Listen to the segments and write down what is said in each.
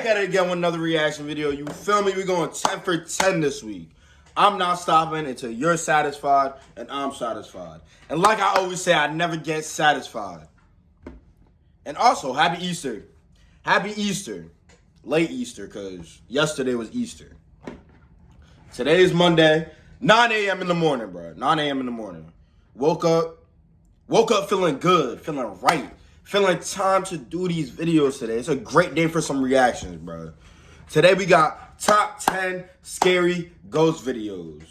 Back at it again with another reaction video. You feel me? We're going 10 for 10 this week. I'm not stopping until you're satisfied and I'm satisfied. And like I always say, I never get satisfied. And also, happy Easter. Happy Easter. Late Easter, because yesterday was Easter. Today is Monday, 9 a.m. in the morning, bro. 9 a.m. in the morning. Woke up feeling good, feeling right. Feeling time to do these videos today. It's a great day for some reactions, bro. Today we got top 10 scary ghost videos.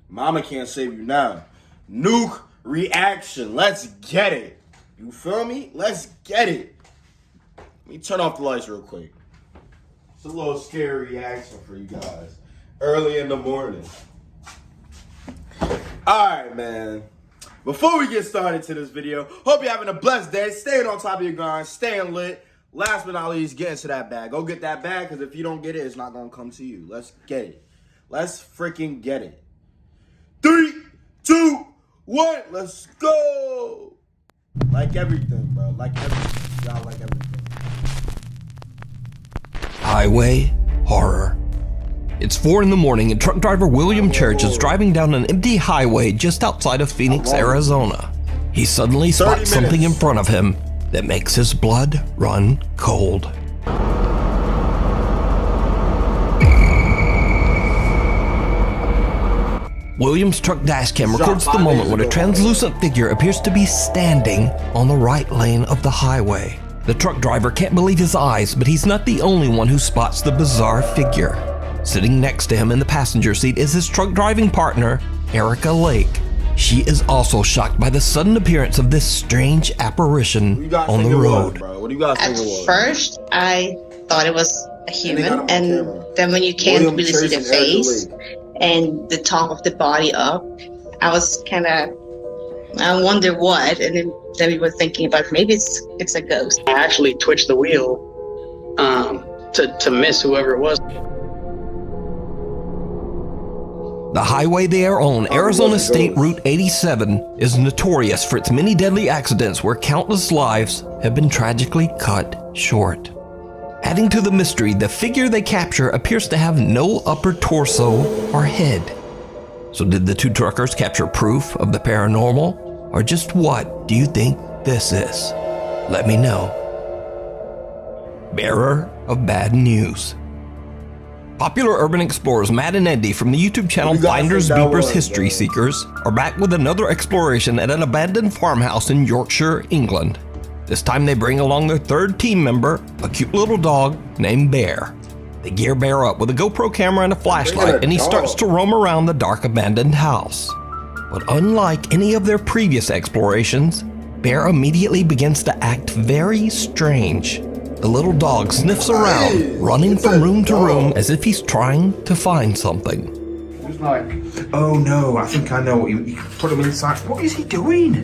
Mama can't save you now. Nuke reaction. Let's get it. You feel me? Let's get it. Let me turn off the lights real quick. It's a little scary reaction for you guys. Early in the morning. Alright, man. Before we get started to this video, hope you're having a blessed day, staying on top of your grind, staying lit. Last but not least, get into that bag. Go get that bag, because if you don't get it, it's not going to come to you. Let's get it. Let's freaking get it. 3, 2, 1, let's go. Like everything, bro. Like everything. Y'all like everything. Highway horror. It's 4 in the morning and truck driver William Church is driving down an empty highway just outside of Phoenix, Arizona. He suddenly spots something in front of him that makes his blood run cold. William's truck dash cam records the moment when a translucent figure appears to be standing on the right lane of the highway. The truck driver can't believe his eyes, but he's not the only one who spots the bizarre figure. Sitting next to him in the passenger seat is his truck driving partner, Erica Lake. She is also shocked by the sudden appearance of this strange apparition on the road. What do you guys think it was? At first, I thought it was a human, and then when you can't really see the face and the top of the body up, I was kind of, I wonder what, and then we were thinking about maybe it's a ghost. I actually twitched the wheel to miss whoever it was. The highway they are on, Arizona State Route 87, is notorious for its many deadly accidents where countless lives have been tragically cut short. Adding to the mystery, the figure they capture appears to have no upper torso or head. So did the two truckers capture proof of the paranormal? Or just what do you think this is? Let me know. Bearer of bad news. Popular urban explorers Matt and Andy from the YouTube channel Finders Beepers History Seekers are back with another exploration at an abandoned farmhouse in Yorkshire, England. This time they bring along their third team member, a cute little dog named Bear. They gear Bear up with a GoPro camera and a flashlight, and he starts to roam around the dark abandoned house. But unlike any of their previous explorations, Bear immediately begins to act very strange. The little dog sniffs around, running from room to room as if he's trying to find something. It's like, oh no, I think I know what you put him inside. What is he doing?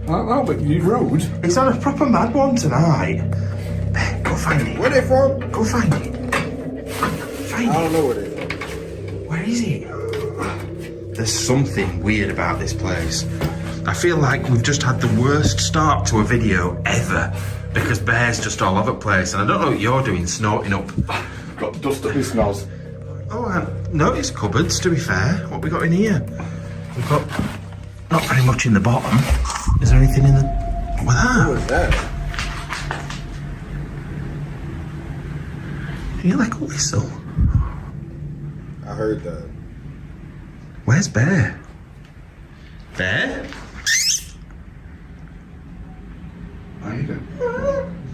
I don't know, but you're rude. He's on a proper mad one tonight. Go find it. Where they from? Go find it. Find it. I don't know where they are. Where is he? There's something weird about this place. I feel like we've just had the worst start to a video ever. Because Bear's just all over the place, and I don't know what you're doing, snorting up. Got dust up his nose. Oh, I noticed cupboards, to be fair. What we got in here? We've got not very much in the bottom. Is there anything in the... What's that? What was that? You hear like a whistle? I heard that. Where's Bear? Bear?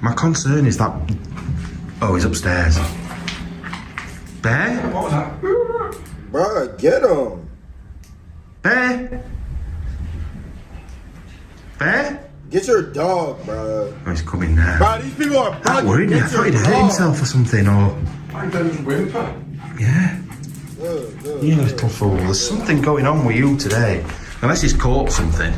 My concern is that... Oh, he's upstairs. Bear? What was that? Bro, get him. Bear? Bear? Get your dog, bro. Oh, he's coming now. Bro, these people are... That worried me. I thought he'd hurt himself or something, or... I don't whimper. Yeah. You little fool. There's something going on with you today. Unless he's caught something.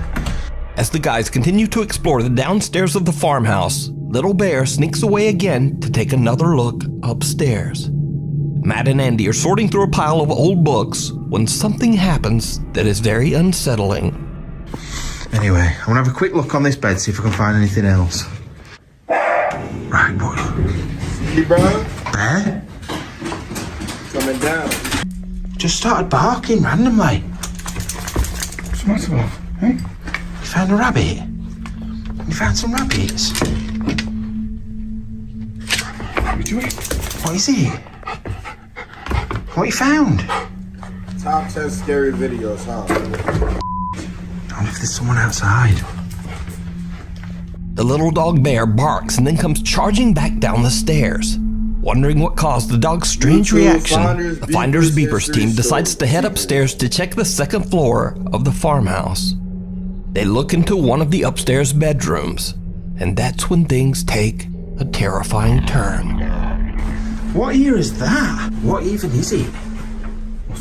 As the guys continue to explore the downstairs of the farmhouse, little Bear sneaks away again to take another look upstairs. Matt and Andy are sorting through a pile of old books when something happens that is very unsettling. Anyway, I'm gonna have a quick look on this bed, see if I can find anything else. Right, what? Hey, bro. Bear? Coming down. Just started barking randomly. What's the matter, love? Hey? You found a rabbit? You found some rabbits? What are you doing? What is it? What you found? Top 10 scary videos, huh? I wonder if there's someone outside. The little dog Bear barks and then comes charging back down the stairs. Wondering what caused the dog's strange reaction, the Finders Beepers team decides to head upstairs to check the second floor of the farmhouse. They look into one of the upstairs bedrooms, and that's when things take a terrifying turn. What ear is that? What even is it?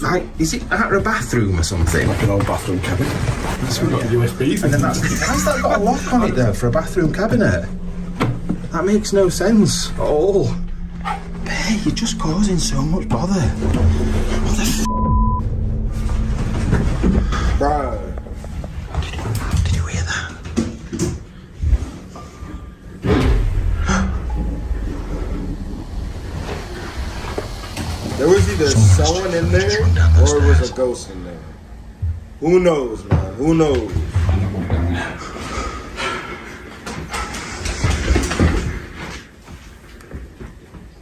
Like, is it out of a bathroom or something? Like an old bathroom cabinet. That's got a USB. And then how's that got a lock on it though for a bathroom cabinet? That makes no sense. Oh, Bear, you're just causing so much bother. What the f? Bruh. Did you hear that? There was either someone in there or it was a ghost in there. Who knows, man? Who knows?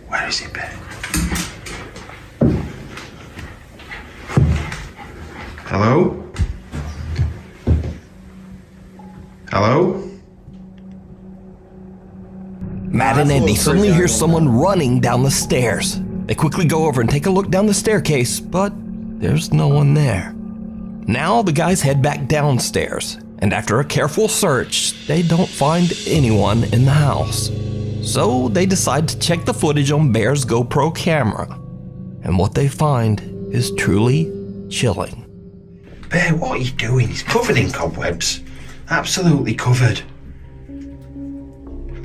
Where is it, Bear? Hello? Hello? Matt and Andy suddenly hear someone running down the stairs. They quickly go over and take a look down the staircase, but there's no one there. Now the guys head back downstairs, and after a careful search, they don't find anyone in the house. So they decide to check the footage on Bear's GoPro camera, and what they find is truly chilling. Bear, what are you doing? He's covered in cobwebs. Absolutely covered.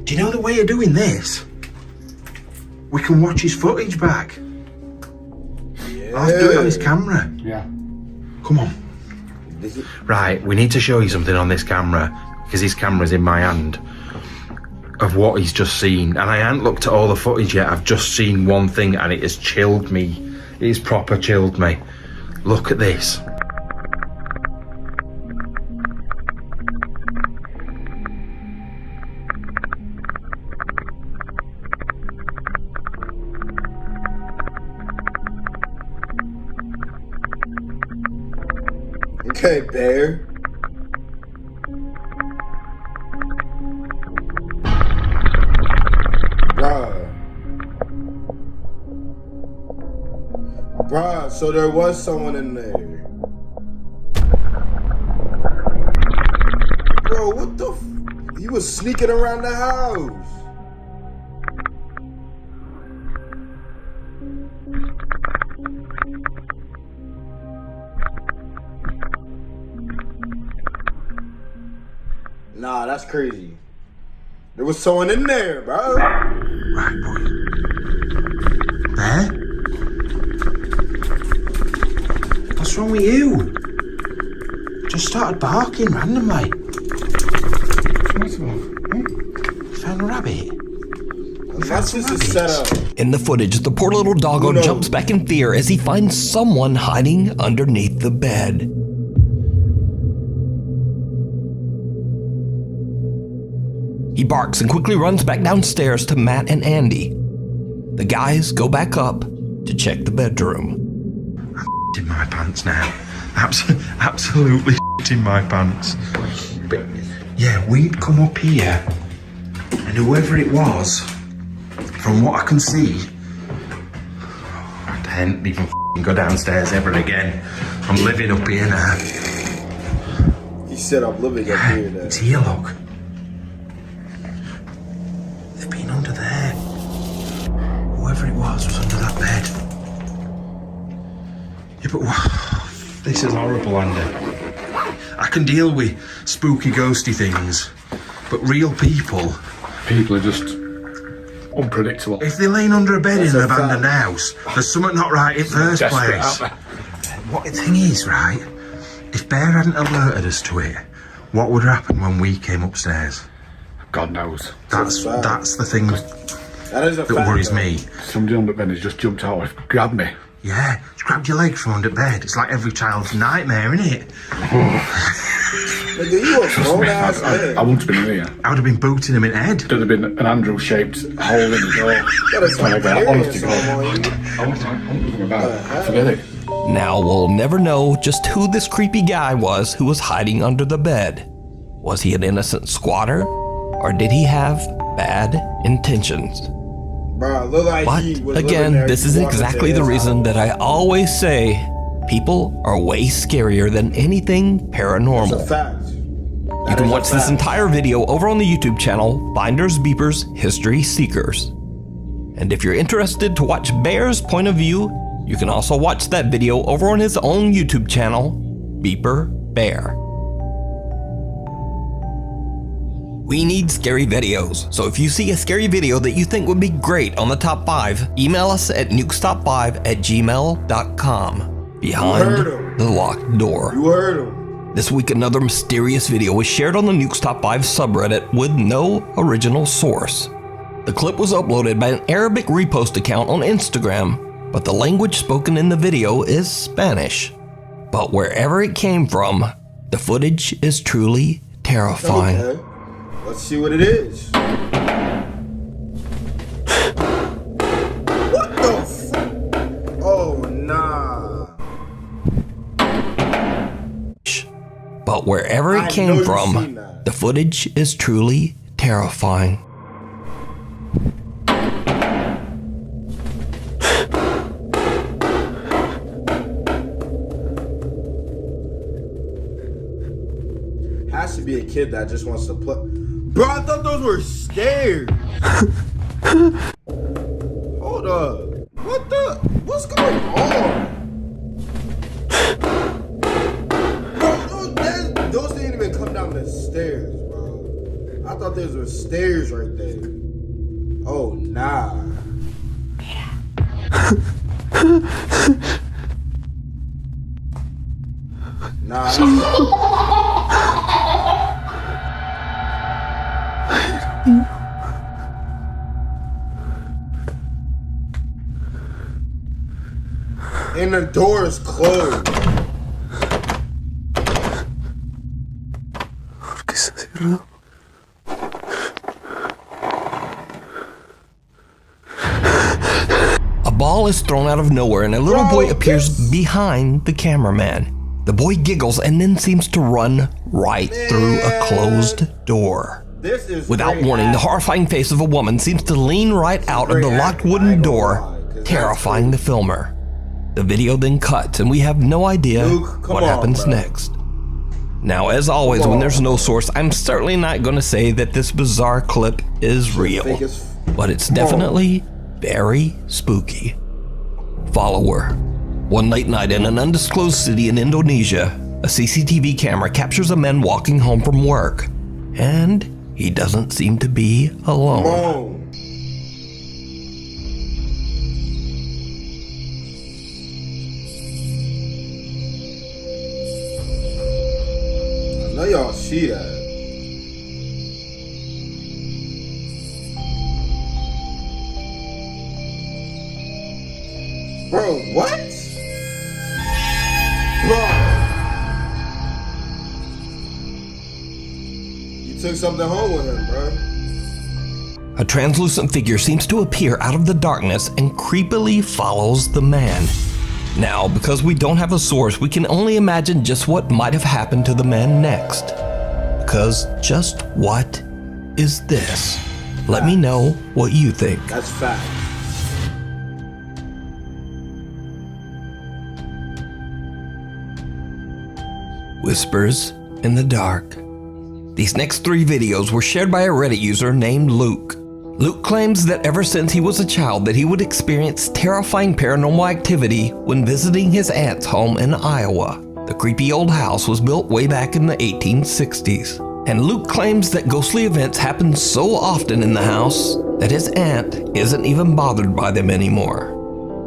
Do you know the way of doing this? We can watch his footage back. Yeah. I'll have to do it on his camera. Yeah. Come on. Right, we need to show you something on this camera, because his camera's in my hand, of what he's just seen. And I haven't looked at all the footage yet. I've just seen one thing and it has chilled me. It has proper chilled me. Look at this. Okay, Bear. Bruh, so there was someone in there. Bro, what the f? He was sneaking around the house. Nah, that's crazy. There was someone in there, bro. Right, boy. Bear? What's wrong with you? Just started barking randomly. What's the matter, love? Hey? You found a rabbit? That's just a setup. In the footage, the poor little doggo jumps back in fear as he finds someone hiding underneath the bed. He barks and quickly runs back downstairs to Matt and Andy. The guys go back up to check the bedroom. I'm in my pants now. Absolutely in my pants. But yeah, we'd come up here, and whoever it was, from what I can see, I can't even go downstairs ever again. I'm living up here now. He said I'm living up here now. It's here, look. They've been under there. Whoever it was under that bed. Yeah, but this is horrible, Andy. I can deal with spooky, ghosty things, but real people. People are just unpredictable. If they're laying under a bed That's in an a fact. abandoned house, there's something not right in first Desperate place. out What the thing is, right? If Bear hadn't alerted us to it, what would happen when we came upstairs? God knows. That's the thing. That is a that fact, worries though. me. Somebody on the bed has just jumped out and grabbed me. Yeah, he's grabbed your leg from under bed. It's like every child's nightmare, isn't it? Nigga, you a grown ass man. I wouldn't have been in here. I would have been booting him in the head. There'd have been an Andrew-shaped hole in the door. Gotta start carrying Honest to something God. on you. I wasn't anything about it. Forget it. Now we'll never know just who this creepy guy was who was hiding under the bed. Was he an innocent squatter? Or did he have bad intentions? Bro, look like But he was living again, there, this you is walk into exactly his the reason house. that I always say people are way scarier than anything It's a paranormal. fact. You can watch this entire video over on the YouTube channel, Finders Beepers History Seekers. And if you're interested to watch Bear's point of view, you can also watch that video over on his own YouTube channel, Beeper Bear. We need scary videos, so if you see a scary video that you think would be great on the top 5, email us at nukestop5@gmail.com. Behind the locked door. You heard him. This week, another mysterious video was shared on the Nuke's Top 5 subreddit with no original source. The clip was uploaded by an Arabic repost account on Instagram, but the language spoken in the video is Spanish. But wherever it came from, the footage is truly terrifying. Okay. Let's see what it is. What the f? Oh, nah. But wherever I it know came you've from, seen that. the footage is truly terrifying. Has to be a kid that just wants to play. Bro, I thought those were stairs. Hold up. What the? What's going on? Bro, those didn't even come down the stairs, bro. I thought those were stairs right there. Oh, nah. Nah. And the door is closed. A ball is thrown out of nowhere and a little boy appears behind the cameraman. The boy giggles and then seems to run right through a closed door. This is Without great warning, the acting. horrifying face of a woman seems to lean right out of the great locked acting, I wooden ain't gonna door, lie, 'cause that's terrifying the filmer. The video then cuts and we have no idea Luke, come what on, happens bro. next. Now, as always, Come when on. there's no source, I'm certainly not going to say that this bizarre clip is real, Think it's- but it's definitely very spooky. Follower. One late night in an undisclosed city in Indonesia, a CCTV camera captures a man walking home from work, and he doesn't seem to be alone. Boom. I know y'all see that. Bro, what? Bro. You took something home with him, bro. A translucent figure seems to appear out of the darkness and creepily follows the man. Now, because we don't have a source, we can only imagine just what might have happened to the man next. Because just what is this? Let me know what you think. That's fact. Whispers in the dark. These next 3 videos were shared by a Reddit user named Luke. Luke claims that ever since he was a child that he would experience terrifying paranormal activity when visiting his aunt's home in Iowa. The creepy old house was built way back in the 1860s. And Luke claims that ghostly events happen so often in the house that his aunt isn't even bothered by them anymore.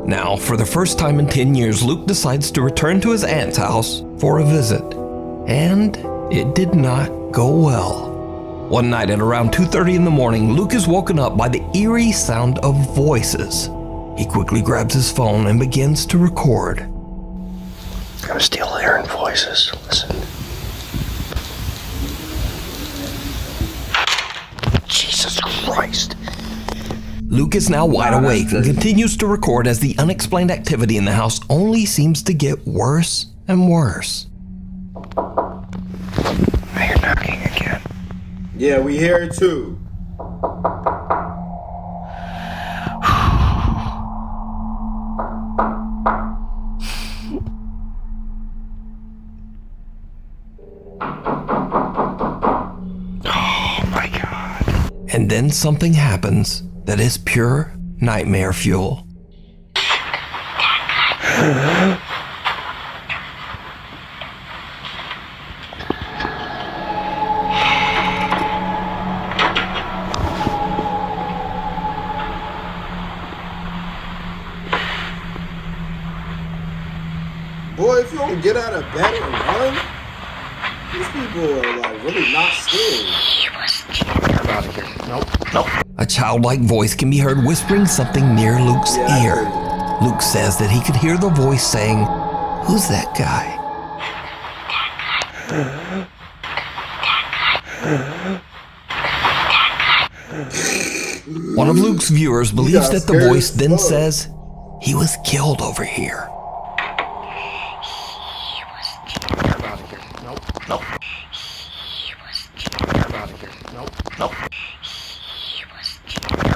Now, for the first time in 10 years, Luke decides to return to his aunt's house for a visit. And it did not go well. One night at around 2:30 in the morning, Luke is woken up by the eerie sound of voices. He quickly grabs his phone and begins to record. I'm still hearing voices. Listen. Jesus Christ. Luke is now wide awake and continues to record as the unexplained activity in the house only seems to get worse and worse. I hear knocking again. Yeah, we hear it too. Oh my God. And then something happens that is pure nightmare fuel. Boy, if you don't get out of bed and run, these people are like really not scared. I'm out of here. Nope. A childlike voice can be heard whispering something near Luke's ear. Luke says that he could hear the voice saying, "Who's that guy?" One of Luke's viewers believes that the voice then says, "He was killed over here." I'm out of here. Nope. I'm out of here. Nope. I'm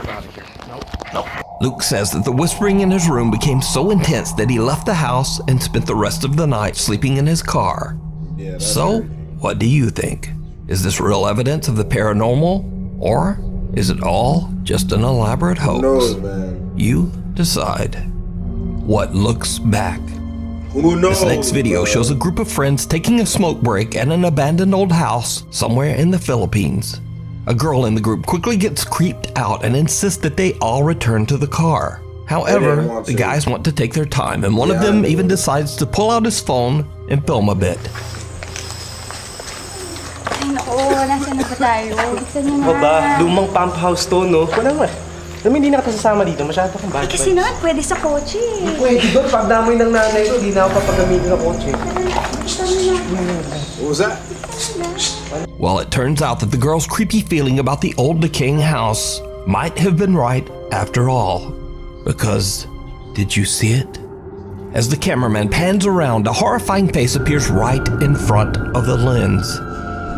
out of here. Nope. Luke says that the whispering in his room became so intense that he left the house and spent the rest of the night sleeping in his car. Yeah, So, what do you think? Is this real evidence of the paranormal? Or is it all just an elaborate hoax? Who knows, man? You decide. What looks back? Who knows? This next video shows a group of friends taking a smoke break at an abandoned old house somewhere in the Philippines. A girl in the group quickly gets creeped out and insists that they all return to the car. However, the guys want to take their time, and one of them even decides to pull out his phone and film a bit. Ay, nako, nasa na ba tayo? Gusto niyo na. Ba? Lumang pump house to, no? Wala nga. Alam mo, hindi na kita sasama dito. Masyado kang bad. Kasi naman, pwede sa kotse. Pwede doon. Pag damoy ng nanay ko, hindi na ako papagamitin ng kotse. What was that? Well, it turns out that the girl's creepy feeling about the old decaying house might have been right after all. Because, did you see it? As the cameraman pans around, a horrifying face appears right in front of the lens.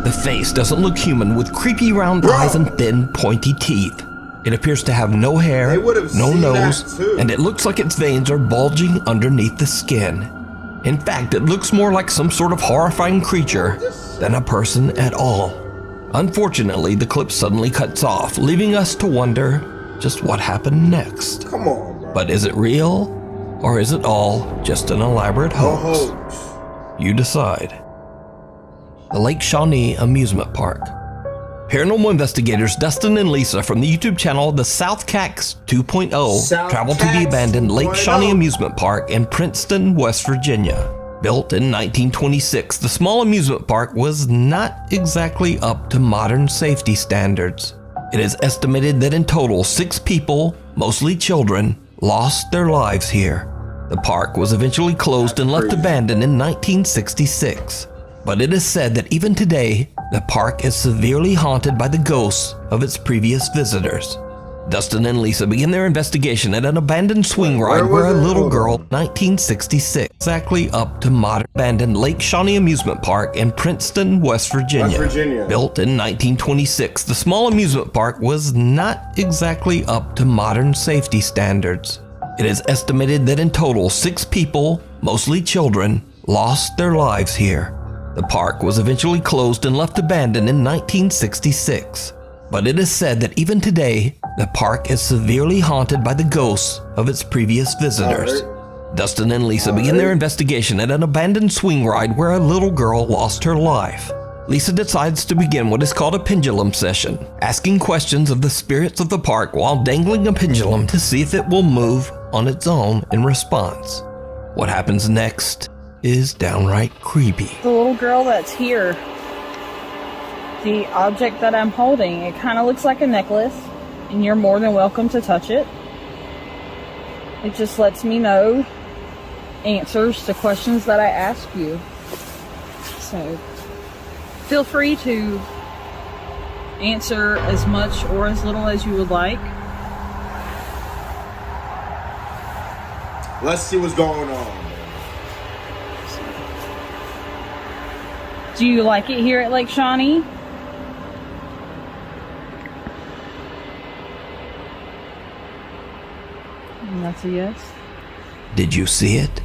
The face doesn't look human, with creepy round eyes and thin, pointy teeth. It appears to have no hair, no nose, and it looks like its veins are bulging underneath the skin. In fact, it looks more like some sort of horrifying creature than a person at all. Unfortunately, the clip suddenly cuts off, leaving us to wonder just what happened next. Come on, bro. But is it real, or is it all just an elaborate hoax? You decide. The Lake Shawnee Amusement Park. Paranormal investigators Dustin and Lisa from the YouTube channel The South Cax 2.0 traveled to the abandoned Lake Shawnee Amusement Park in Princeton, West Virginia. Built in 1926, the small amusement park was not exactly up to modern safety standards. It is estimated that in total 6 people, mostly children, lost their lives here. The park was eventually closed and left abandoned in 1966. But it is said that even today, the park is severely haunted by the ghosts of its previous visitors. Dustin and Lisa begin their investigation at an abandoned swing ride where a little girl, 1966, exactly up to modern abandoned Lake Shawnee Amusement Park in Princeton, West Virginia. Built in 1926, the small amusement park was not exactly up to modern safety standards. It is estimated that in total 6 people, mostly children, lost their lives here. The park was eventually closed and left abandoned in 1966. But it is said that even today, the park is severely haunted by the ghosts of its previous visitors. Dustin and Lisa begin their investigation at an abandoned swing ride where a little girl lost her life. Lisa decides to begin what is called a pendulum session, asking questions of the spirits of the park while dangling a pendulum to see if it will move on its own in response. What happens next is downright creepy. The little girl that's here the object that I'm holding. It kind of looks like a necklace, and you're more than welcome to touch it. It just lets me know answers to questions that I ask you. So feel free to answer as much or as little as you would like. Let's see what's going on. Do you like it here at Lake Shawnee? And that's a yes. Did you see it?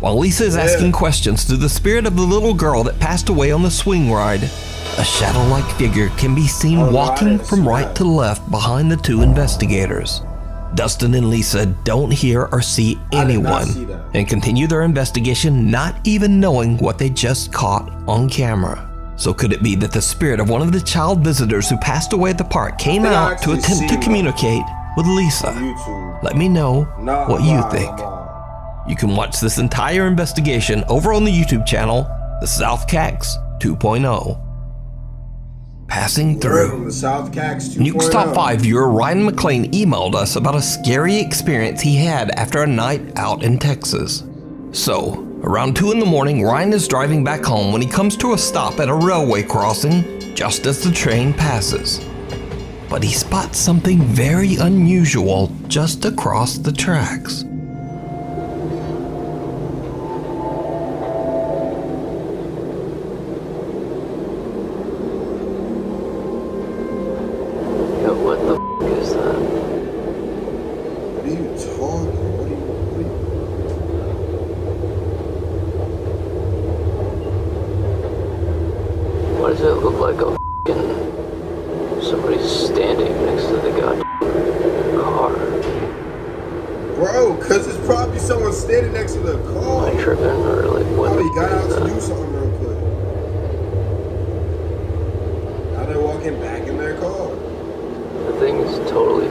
While Lisa is asking questions to the spirit of the little girl that passed away on the swing ride, a shadow-like figure can be seen walking from right to left behind the two investigators. Dustin and Lisa don't hear or see anyone and continue their investigation, not even knowing what they just caught on camera. So could it be that the spirit of one of the child visitors who passed away at the park came out to attempt to communicate with Lisa? Let me know what you think. You can watch this entire investigation over on the YouTube channel, The South Cax 2.0. Passing through. Nuke's Top 5 viewer Ryan McLean emailed us about a scary experience he had after a night out in Texas. So, around 2 in the morning, Ryan is driving back home when he comes to a stop at a railway crossing just as the train passes. But he spots something very unusual just across the tracks. Why does it look like a somebody's standing next to the goddamn car? Bro, cause it's probably someone standing next to the car. Am I tripping or like what? Probably got out to do something real quick. Now they're walking back in their car. The thing is totally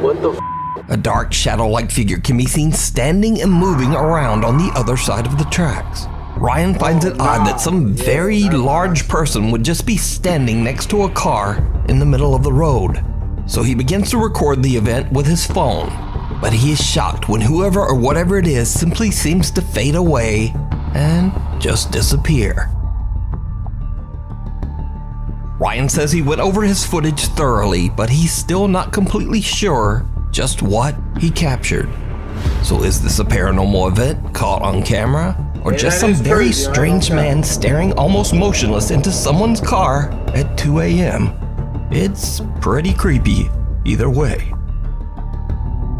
what the A dark shadow-like figure can be seen standing and moving around on the other side of the tracks. Ryan finds it odd that some very large person would just be standing next to a car in the middle of the road. So he begins to record the event with his phone, but he is shocked when whoever or whatever it is simply seems to fade away and just disappear. Ryan says he went over his footage thoroughly, but he's still not completely sure just what he captured. So is this a paranormal event caught on camera? Or just some very strange man staring almost motionless into someone's car at 2 a.m.? It's pretty creepy either way.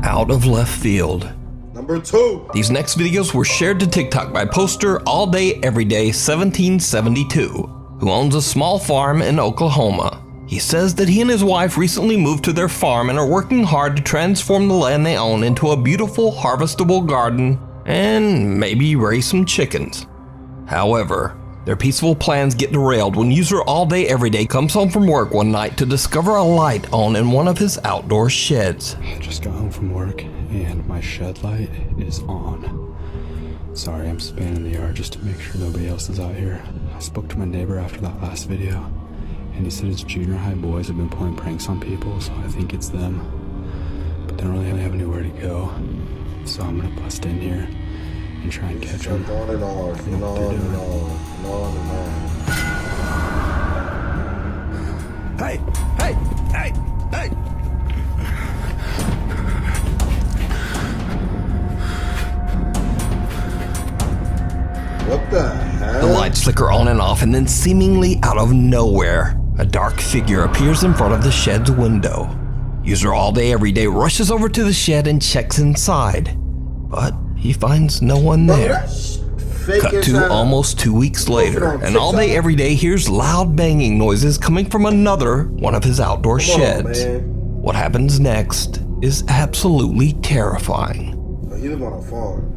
Out of left field. Number 2. These next videos were shared to TikTok by poster All Day Everyday 1772. Who owns a small farm in Oklahoma. He says that he and his wife recently moved to their farm and are working hard to transform the land they own into a beautiful harvestable garden and maybe raise some chickens. However, their peaceful plans get derailed when user All Day Everyday comes home from work one night to discover a light on in one of his outdoor sheds. I just got home from work and my shed light is on. Sorry, I'm spanning the yard just to make sure nobody else is out here. I spoke to my neighbor after that last video, and he said his junior high boys have been pulling pranks on people, so I think it's them. But they don't really have anywhere to go, so I'm gonna bust in here and try and catch them. On and off, and on and on, and on. Hey, hey, hey, hey! What the hell? The lights flicker on and off, and then seemingly out of nowhere, a dark figure appears in front of the shed's window. User All Day Everyday rushes over to the shed and checks inside, but he finds no one there. Cut to almost 2 weeks later, and All Day Everyday hears loud banging noises coming from another one of his outdoor sheds. What happens next is absolutely terrifying. He live on a farm.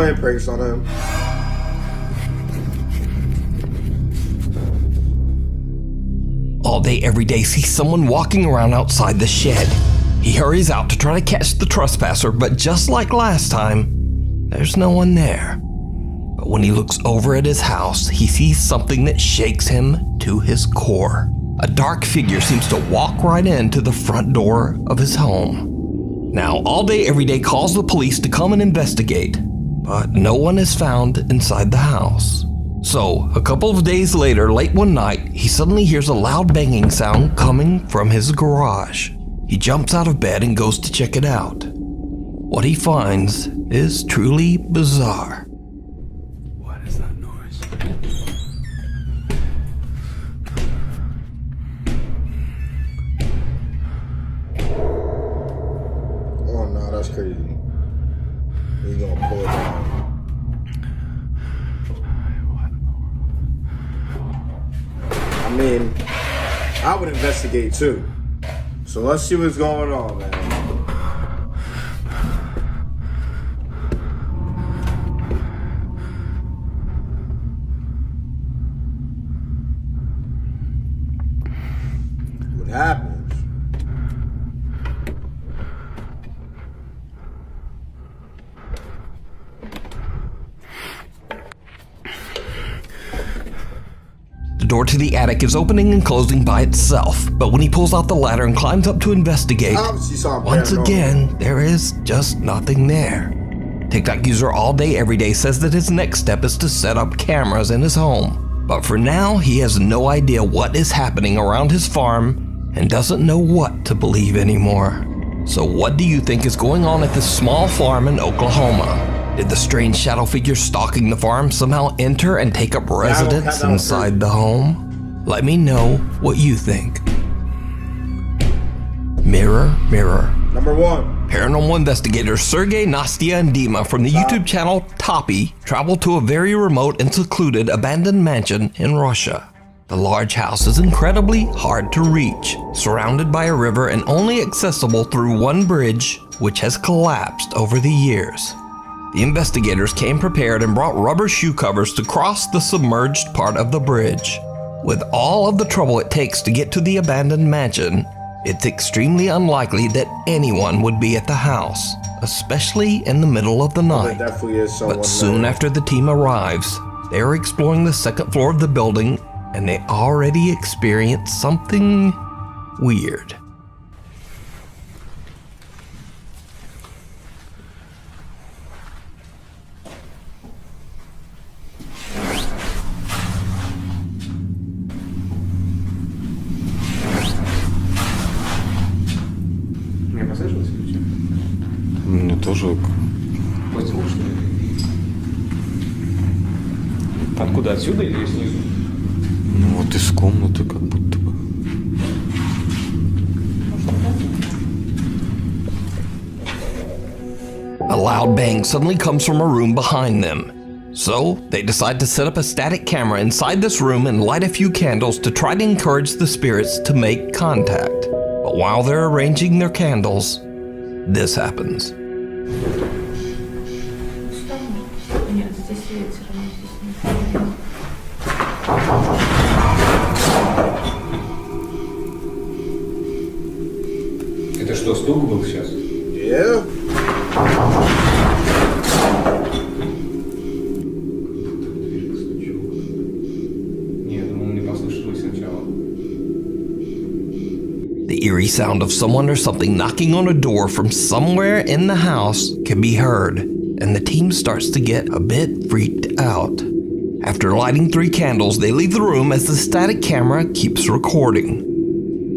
playing pranks on him. All day, every day, sees someone walking around outside the shed. He hurries out to try to catch the trespasser, but just like last time, there's no one there. But when he looks over at his house, he sees something that shakes him to his core. A dark figure seems to walk right into the front door of his home. Now, All Day, Every Day calls the police to come and investigate, but no one is found inside the house. So, a couple of days later, late one night, he suddenly hears a loud banging sound coming from his garage. He jumps out of bed and goes to check it out. What he finds is truly bizarre. What is that noise? Oh no, that's crazy. He's gonna pull it down. I mean, I would investigate too. So let's see what's going on, man. What happens? The door to the attic is opening and closing by itself, but when he pulls out the ladder and climbs up to investigate, once again, there is just nothing there. TikTok user All Day Every Day says that his next step is to set up cameras in his home. But for now, he has no idea what is happening around his farm and doesn't know what to believe anymore. So what do you think is going on at this small farm in Oklahoma? Did the strange shadow figure stalking the farm somehow enter and take up residence inside the home? Let me know what you think. Mirror, mirror. Number 1. Paranormal investigators Sergey, Nastya, and Dima from the YouTube channel Toppy traveled to a very remote and secluded abandoned mansion in Russia. The large house is incredibly hard to reach, surrounded by a river and only accessible through one bridge, which has collapsed over the years. The investigators came prepared and brought rubber shoe covers to cross the submerged part of the bridge. With all of the trouble it takes to get to the abandoned mansion, it's extremely unlikely that anyone would be at the house, especially in the middle of the night. But soon after the team arrives, they are exploring the second floor of the building and they already experience something weird. Мне тоже... Откуда, отсюда или снизу? Ну вот из комнаты как будто бы. A loud bang suddenly comes from a room behind them. So, they decide to set up a static camera inside this room and light a few candles to try to encourage the spirits to make contact. But while they're arranging their candles, this happens. Это что, стук был сейчас? Yeah. The eerie sound of someone or something knocking on a door from somewhere in the house can be heard, and the team starts to get a bit freaked out. After lighting 3 candles, they leave the room as the static camera keeps recording.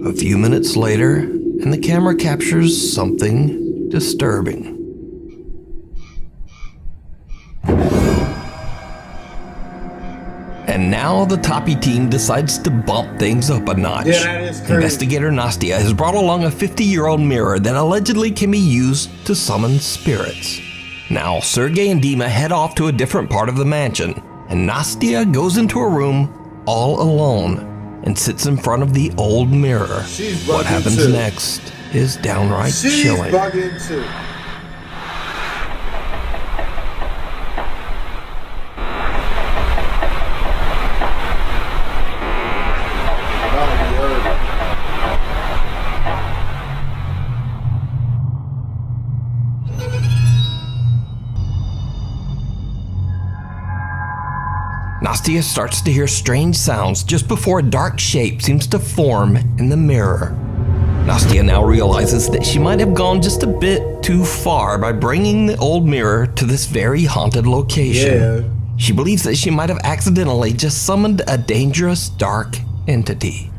A few minutes later, and the camera captures something disturbing. And now the Toppy team decides to bump things up a notch. Yeah, that is crazy. Investigator Nastya has brought along a 50-year-old mirror that allegedly can be used to summon spirits. Now, Sergey and Dima head off to a different part of the mansion, and Nastya goes into a room all alone and sits in front of the old mirror. What happens next is downright chilling. Bugging too. Nastia starts to hear strange sounds just before a dark shape seems to form in the mirror. Nastia now realizes that she might have gone just a bit too far by bringing the old mirror to this very haunted location. Yeah. She believes that she might have accidentally just summoned a dangerous dark entity.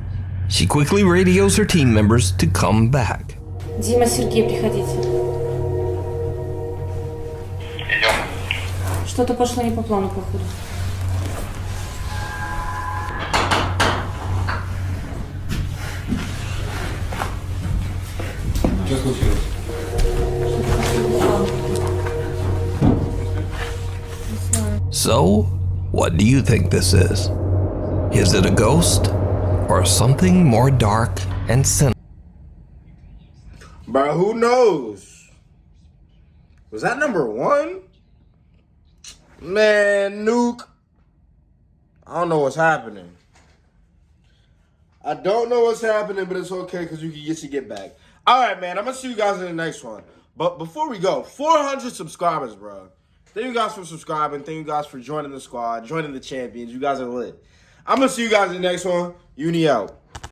She quickly radios her team members to come back. Дима, Сергей, приходите. Что-то пошло не по плану, походу. Что случилось? So, what do you think this is? Is it a ghost or something more dark and sinister? Bro, who knows? Was that number 1? Man, Nuke. I don't know what's happening. I don't know what's happening, but it's okay because you can get back. All right, man. I'm going to see you guys in the next one. But before we go, 400 subscribers, bro. Thank you guys for subscribing. Thank you guys for joining the squad, joining the champions. You guys are lit. I'm going to see you guys in the next one. Uni out.